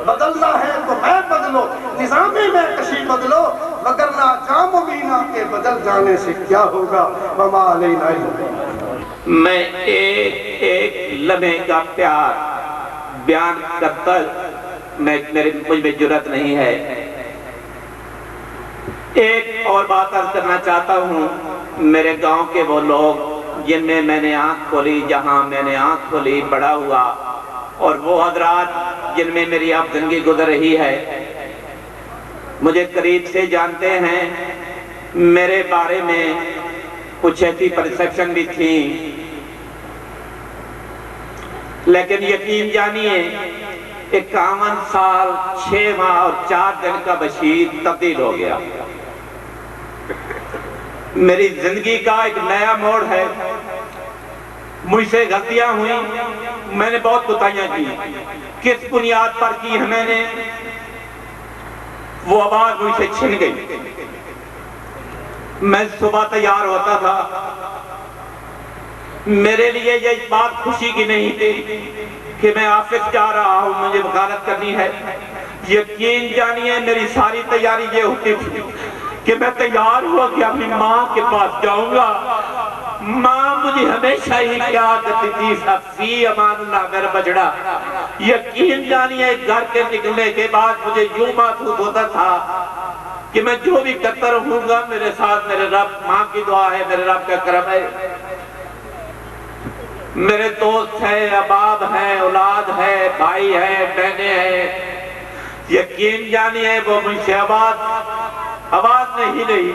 بدلنا ہے تو میں بدلو، نظام میں کشی بدلو، وگرنہ جام و مینا کے بدل جانے سے کیا ہوگا، وما علینا الا۔ میں ایک ایک لمحے کا پیار بیان کرتا مجھ میں جرات نہیں ہے۔ ایک اور بات عرض کرنا چاہتا ہوں، میرے گاؤں کے وہ لوگ جن میں میں نے آنکھ کھولی، جہاں میں نے آنکھ کھولی بڑا ہوا، اور وہ حضرات جن میں میری اب زندگی گزر رہی ہے، مجھے قریب سے جانتے ہیں، میرے بارے میں کچھ ایسی پرسیپشن بھی تھی، لیکن یقین جانیے 51 سال 6 ماہ اور 4 دن کا بشیر تبدیل ہو گیا۔ میری زندگی کا ایک نیا موڑ ہے۔ مجھ سے غلطیاں ہوئیں، میں نے بہت کوتاہیاں کی، کس بنیاد پر کی ہے میں نے، وہ آواز مجھ سے چھن گئی۔ میں صبح تیار ہوتا تھا، میرے لیے یہ بات خوشی کی نہیں تھی کہ میں آفس جا رہا ہوں، مجھے وکالت کرنی ہے۔ یقین جانیے میری ساری تیاری یہ ہوتی تھی کہ میں تیار ہوا کہ اپنی ماں کے پاس جاؤں گا۔ ماں مجھے ہمیشہ ہی کیا کہتی تھی، فی امان اللہ میرا بچڑا۔ یقین جانیے گھر کے نکلنے کے بعد مجھے یوں محسوس ہوتا تھا کہ میں جو بھی کرتا رہوں گا میرے ساتھ میرے رب، ماں کی دعا ہے، میرے رب کا کرم ہے۔ میرے دوست ہیں، احباب ہیں، اولاد ہے، بھائی ہیں، بہنیں ہیں، یقین جانیے وہ مجھ سے آواز نہیں رہی،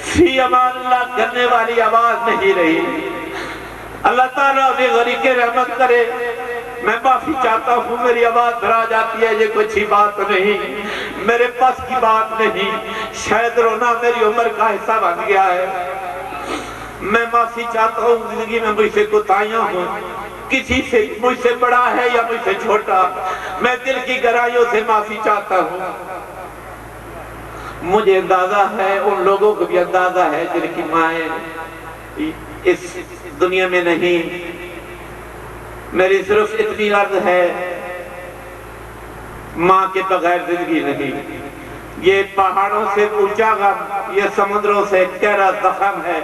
فی امان اللہ کرنے والی آواز نہیں رہی۔ اللہ تعالیٰ بھی غریق رحمت کرے، میں معافی چاہتا ہوں، میری آواز بھرا جاتی ہے، یہ کوئی اچھی بات نہیں، میرے پاس کی بات نہیں، شاید رونا میری عمر کا حصہ بن گیا ہے۔ میں معافی چاہتا ہوں، زندگی میں مجھ سے کوتاہیاں ہوں، کسی سے مجھ سے بڑا ہے یا مجھ سے چھوٹا، میں دل کی گہرائیوں سے معافی چاہتا ہوں۔ مجھے اندازہ ہے، ان لوگوں کو بھی اندازہ ہے جن کی مائیں اس دنیا میں نہیں۔ میری صرف اتنی عرض ہے، ماں کے بغیر زندگی نہیں۔ یہ پہاڑوں سے اونچا غم، یہ سمندروں سے گہرا زخم ہے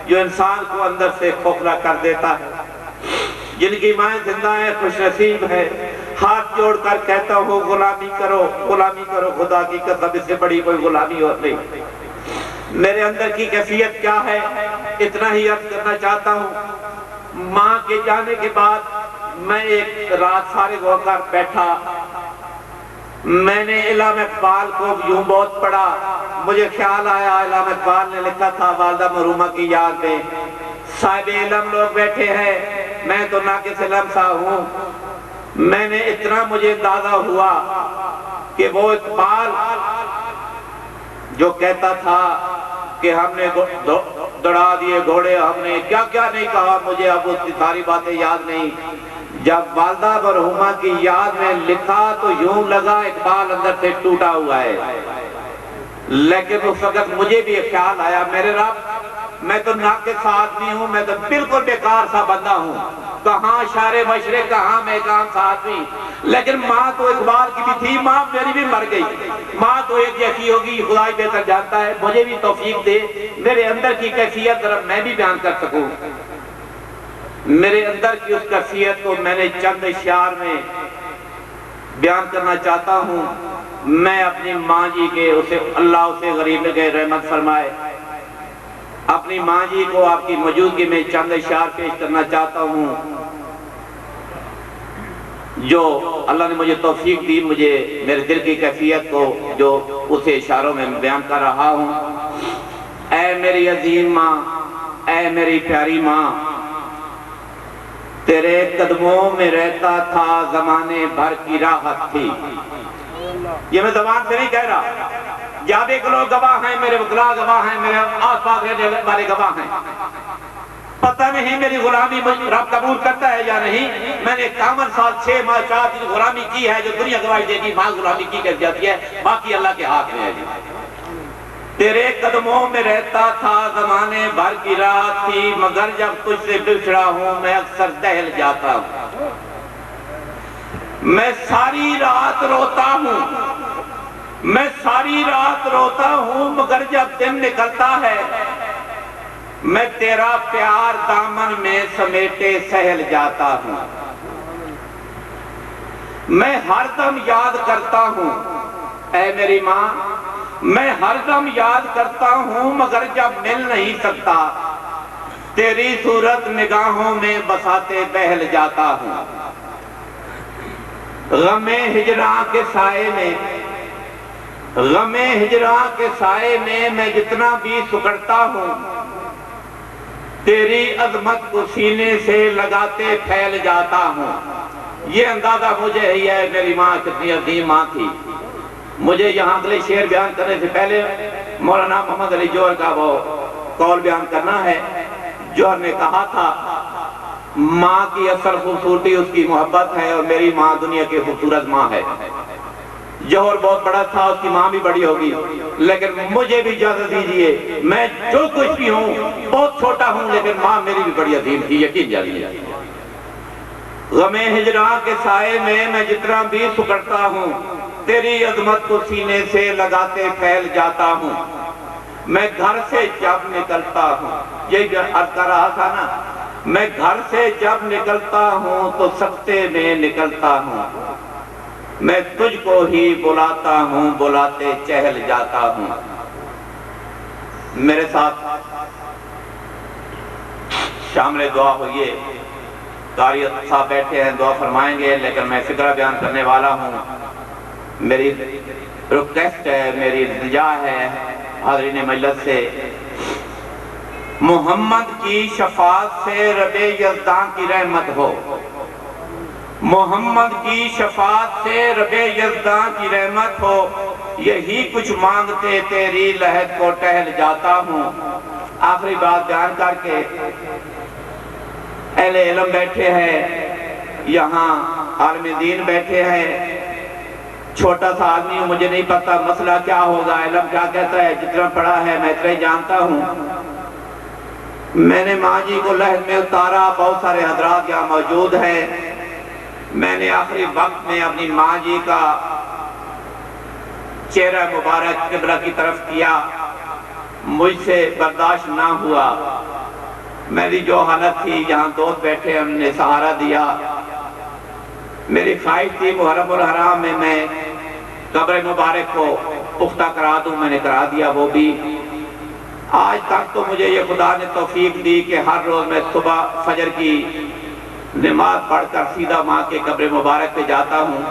جو انسان کو اندر سے کھوکھلا کر دیتا ہے۔ جن کی مائیں زندہ ہیں خوش نصیب ہے، ہاتھ جوڑ کر کہتا ہوں غلامی کرو، غلامی کرو، خدا کی قسم اس سے بڑی کوئی غلامی اور نہیں۔ میرے اندر کی کیفیت کیا ہے اتنا ہی عرض کرنا چاہتا ہوں۔ ماں کے جانے کے بعد میں ایک رات فارغ ہو کر بیٹھا، میں نے علامہ اقبال کو یوں بہت پڑھا، مجھے خیال آیا علامہ اقبال نے لکھا تھا والدہ مرحومہ کی یاد میں، صاحب علم لوگ بیٹھے ہیں، میں تو ناقص علم سا ہوں۔ میں نے اتنا مجھے اندازہ ہوا کہ وہ اقبال جو کہتا تھا کہ ہم نے دوڑا دیے گھوڑے، ہم نے کیا کیا نہیں کہا، مجھے اب اس کی ساری باتیں یاد نہیں۔ جب والدہ مرحومہ کی یاد میں لکھا تو یوں لگا اقبال اندر سے ٹوٹا ہوا ہے، لیکن اس وقت مجھے بھی ایک خیال آیا، میرے رب میں تو ناقص آدمی ہوں، میں تو بالکل بیکار سا بندہ ہوں، کہاں شار مشرق، کہاں میں کام سا آدمی، لیکن ماں تو اقبال کی بھی تھی، ماں میری بھی مر گئی، ماں تو ایک جیسی ہوگی خدا ہی بہتر جانتا ہے، مجھے بھی توفیق دے میرے اندر کی کیفیت ذرا میں بھی بیان کر سکوں۔ میرے اندر کی اس کیفیت کو میں نے چند اشعار میں بیان کرنا چاہتا ہوں۔ میں اپنی ماں جی کے اللہ اسے غریب کے رحمت فرمائے، اپنی ماں جی کو آپ کی موجودگی میں چند اشعار پیش کرنا چاہتا ہوں جو اللہ نے مجھے توفیق دی، مجھے میرے دل کی کیفیت کو جو اسے اشاروں میں بیان کر رہا ہوں۔ اے میری عظیم ماں، اے میری پیاری ماں، تیرے قدموں میں رہتا تھا زمانے بھر کی راحت تھی۔ یہ میں زبان سے نہیں کہہ رہا، جابے کے لوگ گواہ ہیں، میرے وکلاء گواہ ہیں، میرے آس پاس رہنے والے گواہ ہیں۔ پتہ نہیں میری غلامی رب قبول کرتا ہے یا نہیں۔ میں نے 51 سال 6 ماہ 4 دن غلامی کی ہے، جو دنیا گواہی دے گی ماں غلامی کی کر جاتی ہے، باقی اللہ کے ہاتھ میں ہے۔ تیرے قدموں میں رہتا تھا زمانے بھر کی راحت تھی، مگر جب تجھ سے بچھڑا ہوں میں اکثر دہل جاتا ہوں۔ میں ساری رات روتا ہوں، میں ساری رات روتا ہوں، مگر جب دن نکلتا ہے میں تیرا پیار دامن میں سمیٹے سہل جاتا ہوں۔ میں ہر دم یاد کرتا ہوں اے میری ماں، میں ہر دم یاد کرتا ہوں، مگر جب مل نہیں سکتا تیری صورت نگاہوں میں بساتے بہل جاتا ہوں۔ غم ہجراں کے سائے میں، غم ہجراں کے سائے میں جتنا بھی سکڑتا ہوں، تیری عظمت کو سینے سے لگاتے پھیل جاتا ہوں۔ یہ اندازہ مجھے ہی ہے میری ماں کتنی عظیم ماں تھی۔ مجھے یہاں اگلے شعر بیان کرنے سے پہلے مولانا محمد علی جوہر کا وہ قول بیان کرنا ہے۔ جوہر نے کہا تھا ماں کی اصل خوبصورتی اس کی محبت ہے، اور میری ماں دنیا کی خوبصورت ماں ہے۔ جوہر بہت بڑا تھا، اس کی ماں بھی بڑی ہوگی، لیکن مجھے بھی اجازت دیجیے، میں جو کچھ بھی ہوں بہت چھوٹا ہوں، لیکن ماں میری بھی بڑی عظیم تھی، یقین جانیے۔ غم ہجراں کے سائے میں جتنا بھی سکڑتا ہوں، تیری عظمت کو سینے سے لگاتے پھیل جاتا ہوں۔ میں گھر سے جب نکلتا ہوں، یہ عرض کر رہا تھا نا، میں گھر سے جب نکلتا ہوں تو سکتے میں نکلتا ہوں۔ میں تجھ کو ہی بلاتا ہوں، بلاتے چہل جاتا ہوں۔ میرے ساتھ شامل دعا ہوئیے، قاری صاحب بیٹھے ہیں، دعا فرمائیں گے، لیکن میں فکرہ بیان کرنے والا ہوں۔ میری ریکویسٹ ہے، میری التجا ہے حاضرین مجلس سے، محمد کی شفاعت سے رب یزداں کی رحمت ہو، محمد کی شفاعت سے رب یزداں کی رحمت ہو، یہی کچھ مانگتے تیری لہد کو ٹہل جاتا ہوں۔ آخری بات بیان کر کے، اہل علم بیٹھے ہیں یہاں، عالم دین بیٹھے ہیں، چھوٹا سا آدمی ہوں، مجھے نہیں پتا مسئلہ کیا ہوگا، علم کیا کہتا ہے، جتنا پڑھا ہے میں اتنا ہی جانتا ہوں۔ میں نے ماں جی کو لہد میں اتارا، بہت سارے حضرات یہاں موجود ہیں۔ میں نے آخری وقت میں اپنی ماں جی کا چہرہ مبارک قبلہ کی طرف کیا، مجھ سے برداشت نہ ہوا۔ میری جو حالت تھی، یہاں دوست بیٹھے ہم نے سہارا دیا۔ میری خواہش تھی محرم الحرام میں قبر مبارک کو پختہ کرا دوں، میں نے کرا دیا وہ بھی۔ آج تک تو مجھے یہ خدا نے توفیق دی کہ ہر روز میں صبح فجر کی نماز پڑھ کر سیدھا ماں کے قبر مبارک پہ جاتا ہوں۔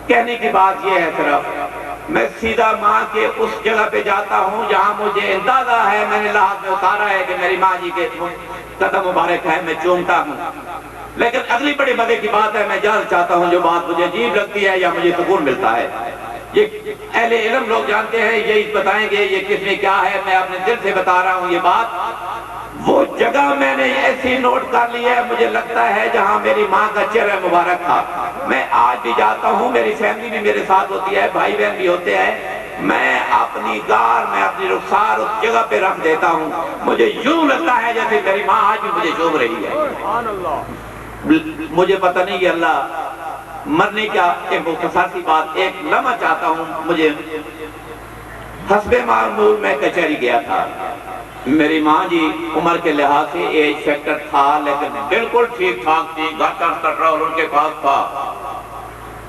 کہنے کی بات یہ ہے صرف میں سیدھا ماں کے اس جگہ پہ جاتا ہوں جہاں مجھے اندازہ ہے، میں نے لحاظ میں اتارا ہے کہ میری ماں جی کے قدم مبارک ہے، میں چومتا ہوں۔ لیکن اگلی بڑی مزے کی بات ہے، میں جاننا چاہتا ہوں جو بات مجھے عجیب لگتی ہے یا مجھے سکون ملتا ہے، یہ اہل علم لوگ جانتے ہیں، یہی بتائیں گے یہ کس میں کیا ہے، میں اپنے دل سے بتا رہا ہوں یہ بات۔ وہ جگہ میں نے ایسی نوٹ کر لی ہے، مجھے لگتا ہے جہاں میری ماں کا چہرہ مبارک تھا۔ میں آج بھی جاتا ہوں، میری فیملی بھی میرے ساتھ ہوتی ہے، بھائی بہن بھی ہوتے ہیں، میں اپنی گار میں اپنی رخسار اس جگہ پہ رکھ دیتا ہوں، مجھے یوں لگتا ہے جیسے میری ماں آج بھی مجھے چوم رہی ہے۔ مجھے پتہ نہیں کہ اللہ مرنے کا ایک مختصر سی بات، ایک لمحہ چاہتا ہوں۔ مجھے حسب معمول میں کچہری گیا تھا، میری ماں جی عمر کے لحاظ سے ایج فیکٹر تھا لیکن بالکل ٹھیک ٹھاک تھی، گھر کا کنٹرول ان کے پاس تھا۔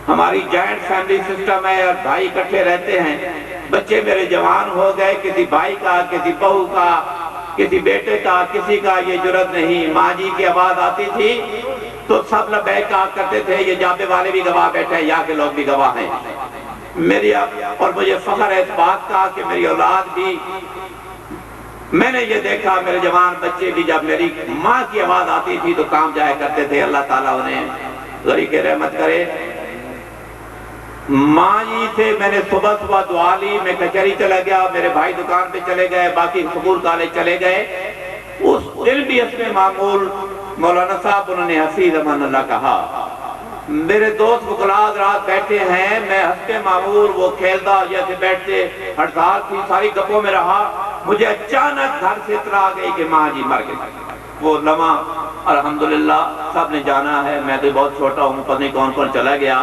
ہماری جوائنٹ فیملی سسٹم ہے اور بھائی اکٹھے رہتے ہیں، بچے میرے جوان ہو گئے، کسی بھائی کا، کسی بہو کا، کسی بیٹے کا، کسی کا یہ جرات نہیں۔ ماں جی کی آواز آتی تھی تو سب لبیک کہا کرتے تھے، یہ جابے والے بھی گواہ بیٹھے ہیں، یہاں کے لوگ بھی گواہ ہیں۔ میری اور مجھے فخر ہے اس بات کا کہ میری اولاد بھی، میں نے یہ دیکھا میرے جوان بچے بھی جب میری ماں کی آواز آتی تھی تو کام جایا کرتے تھے۔ اللہ تعالیٰ انہیں غریق رحمت کرے۔ ماں جی سے میں نے صبح صبح دعا لی، میں کچہری چلا گیا، میرے بھائی دکان پہ چلے گئے، باقی سکول کالج چلے گئے۔ اس دن بھی اس میں معمول مولانا صاحب انہوں نے حفیظ امان اللہ کہا۔ میرے دوست وکلاء حضرات بیٹھے ہیں، میں ہنستے معمول وہ کھیلتا جیسے بیٹھتے، ہڑتال تھی، ساری گپوں میں رہا۔ مجھے اچانک گھر سے اطلاع آ گئی کہ ماں جی مر گئی۔ وہ لمحہ الحمدللہ سب نے جانا ہے، میں تو بہت چھوٹا ہوں، پتہ نہیں کون کون چلا گیا۔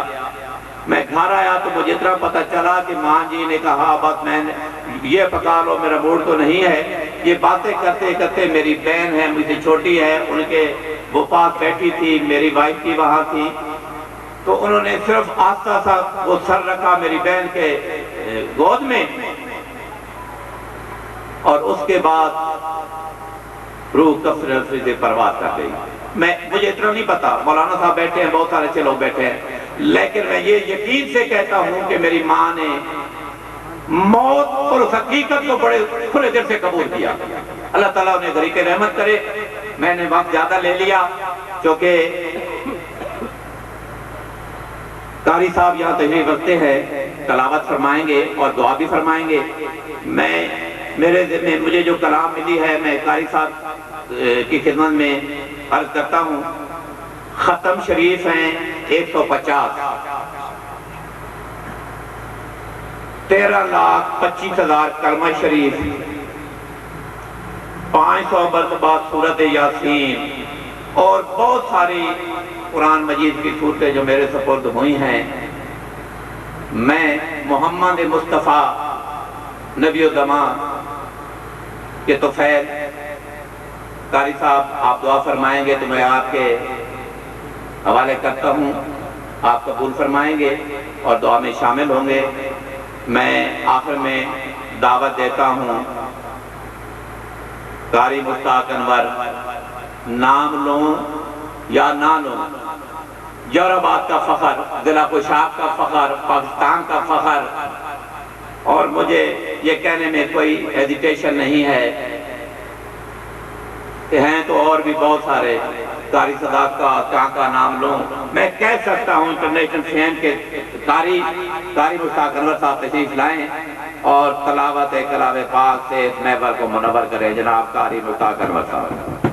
میں گھر آیا تو مجھے اتنا پتہ چلا کہ ماں جی نے کہا بس میں یہ پکا لو، میرا موڈ تو نہیں ہے۔ یہ باتیں کرتے کرتے میری بہن ہے، مجھ سے چھوٹی ہے، ان کے وہ پاس بیٹھی تھی، میری وائف کی وہاں تھی، تو انہوں نے صرف آہستہ سا وہ سر رکھا میری بہن کے گود میں، اور اس کے بعد روح کفر سے پرواز کر گئی۔ مجھے اتنا نہیں پتا، مولانا صاحب بیٹھے ہیں، بہت سارے اچھے لوگ بیٹھے ہیں، لیکن میں یہ یقین سے کہتا ہوں کہ میری ماں نے موت اور اس حقیقت کو بڑے کھلے دل سے قبول کیا۔ اللہ تعالیٰ انہیں غریق رحمت کرے۔ میں نے وقت زیادہ لے لیا کیونکہ قاری صاحب یہاں تشریف رکھتے ہیں، تلاوت فرمائیں گے اور دعا بھی فرمائیں گے۔ مجھے جو کلام ملی ہے میں قاری صاحب کی خدمت میں عرض کرتا ہوں۔ ختم شریف ہیں 150، 13,25,000 کلمہ شریف، 500 مرتبہ سورۃ یاسین، اور بہت ساری قرآن مجید کی صورتیں جو میرے سپرد ہوئی ہیں۔ میں محمد مصطفیٰ نبی الزمان کے طفیل، قاری صاحب آپ دعا فرمائیں گے تو میں آپ کے حوالے کرتا ہوں، آپ قبول فرمائیں گے اور دعا میں شامل ہوں گے۔ میں آخر میں دعوت دیتا ہوں، قاری مشتاق انور نام لوں یا نہ لوں، جوراباد کا فخر، ضلع کوشاب کا فخر، پاکستان کا فخر، اور مجھے یہ کہنے میں کوئی ہیزیٹیشن نہیں ہے کہ ہیں تو اور بھی بہت سارے، قاری صداقت کا نام لوں، میں کہہ سکتا ہوں انٹرنیشنل فیم کے قاری مشتاق انور صاحب تشریف لائیں اور تلاوت کلام پاک سے اس محفل کو منور کریں۔ جناب قاری مشتاق انور صاحب۔